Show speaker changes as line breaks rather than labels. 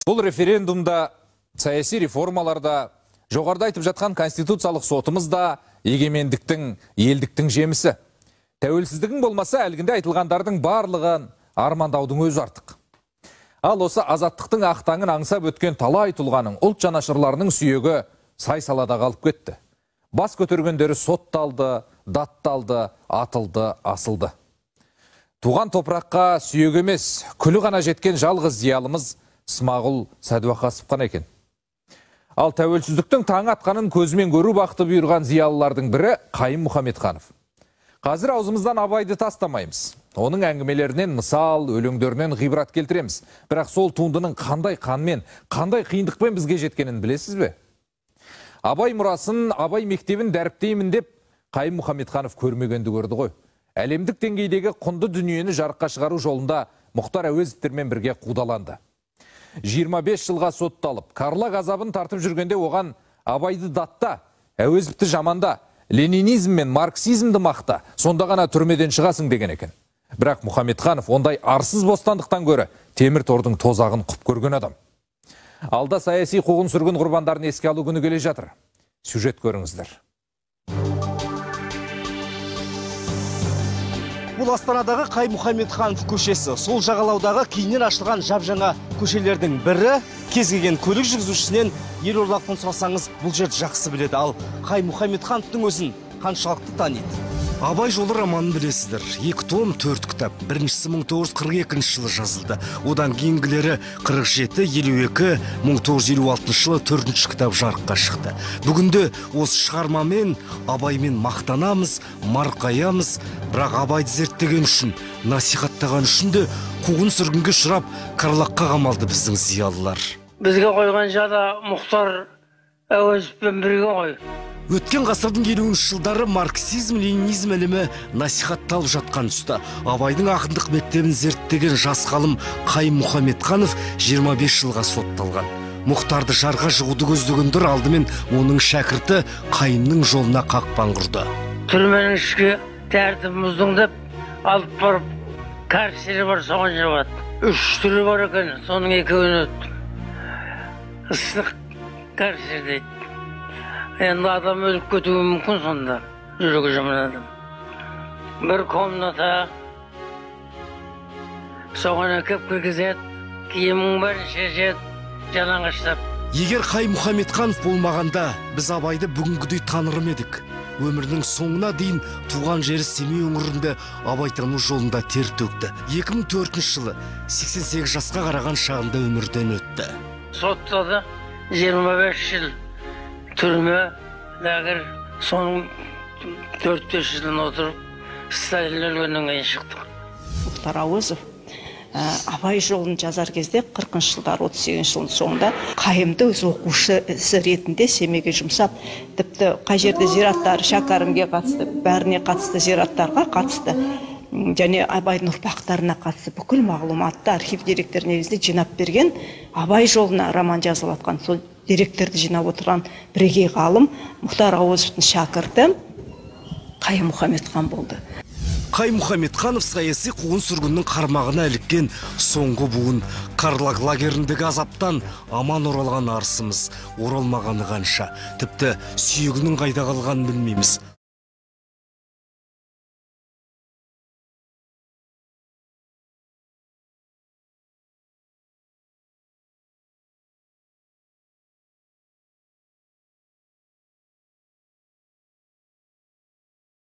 Бұл референдумда, саяси реформаларда, жоғарыда айтып жатқан конституциялық сотымызда егемендіктің, елдіктің жемісі. Тәуелсіздігің болмаса, әлгінде айтылғандардың барлығын армандаудың өзі артық. Ал осы азаттықтың ақтаңын аңсап өткен талай тұлғаның, ұлт жанашырларының сүйегі сай-салада қалып кетті. Бас көтергендері сотталды, датталды, атылды, асылды. Туған топыраққа сүйек емес, күлі ғана жеткен жалғыз зиялымыз Смағұл Сәдуақасов қана екен. Ал тәуелсіздіктің таң атқанын көзімен көру бақты бұйырған зиялылардың бірі Қайым Мұхамедханов. Қазір аузымыздан Абайды тастамаймыз. Оның әңгімелерінен мысал, өлеңдерінен ғибрат келтіреміз. Бірақ сол туындының қандай қанмен, қандай қиындықпен бізге жеткенін білесіз бе? Абай мұрасын, Абай мектебін дәріптеймін деп Қайым Мұхамедханов көрмегенді көрді ғой. Әлемдік деңгейдегі құнды дүниені жарыққа шығару жолында Мұхтар Әуезовтермен бірге қудаланды. 25 жылға сотталып, карлаг азабын тартып жүргенде оған Абайды датта, Әуезовті жаманда, ленинизм мен марксизмді мақта, сонда ғана түрмеден шығасың деген екен. Бірақ Мұхамедханов ондай арсыз бостандықтан көрі темір тордың тозағын құп көрген адам. Алда саяси қуғын сүргін құрбандарын еске алу күні келе жатыр. Сюжет көріңіздер.
Бұл Астанадағы Қайым Мұхамедханов көшесі. Сол жағалаудағы кейіннен ашылған жап-жаңа көшелердің бірі. Кез келген көлік жүргізушісінен елордалықтан сұрасаңыз, бұл жерді жақсы біледі. Ал Қайым Мұхамедхановтың өзін қаншалықты таниды? Абай жолы романын білесіздер. 2 том 4 кітап. Біріншісі 1942 жылы жазылды. Одан кейінгілері 47, 52, 1956 жылы 4-ші кітап жарыққа шықты. Бүгінде осы шығармамен Абаймен мақтанамыз, марқаямыз. Бірақ Абайды зерттеген үшін, насихаттаған үшін де қуғын сүргінге ұшырап, карлагқа қамалды біздің зиялылар.
Бізге қойған жада Мұхтар Әуезовпен бірге ғой.
Өткен ғасырдың 50-ші жылдары марксизм, ленинизм ілімі насихатталып жатқан тұста Абайдың ақындық мектебін зерттеген жас ғалым Қайым Мұхамедханов 25 жылға сотталған. Мұхтарды жарға жығуды көздегендер алдымен оның шәкірті Қайымның жолына қақпан құрды.
Түрменің ішке тәртіп мұздың деп алып барып, кәрсері бар соған жабады. 3 түрі бар екен, соның 2-ін өтті. Ыстық кәрсер дейді. Енді адам өліп кетуі мүмкін сонда, жүрегі жаман адам. Бір комната, соған әкеп кіргізеді, киімің бәрін шешеді, жалаңаштап.
Егер Қайым Мұхамедханов болмағанда, біз Абайды бүгінгідей таныр едік. Өмірінің соңына дейін туған жері Семей өңірінде абайтану жолында тер төкті. 2004 жылы 88 жасқа қараған шағында өмірден өтті.
Соттады 25 жыл түрме, ләгір, соның 4-5 жылын отырып, Сталин өлгеннен кейін шықтық.
Мұхтар Әуезов Абай жолын жазар кезде 40-шы жылдар 38 жылдың соңында Қайымды өз оқушысы ретінде Семейге жұмсап, тіпті қай жерде зираттар, шәкәрімге қатысты, бәріне қатысты зираттарға қатысты, және Абайдың ұрпақтарына қатысты бүкіл мағлұматты архив деректер негізінде жинап берген, Абай жолына роман жазылып жатқан сол деректерді жинап отырған бірегей ғалым Мұхтар Әуезовтың шәкірті Қайым Мұхамедхан болды.
Қайым Мұхамедханов саяси қуғын сүргіннің қармағына іліккен соңғы буын. Карлаг лагеріндегі азаптан аман оралған арысымыз, оралмағаны қанша. Тіпті сүйегінің қайда қалғанын білмейміз.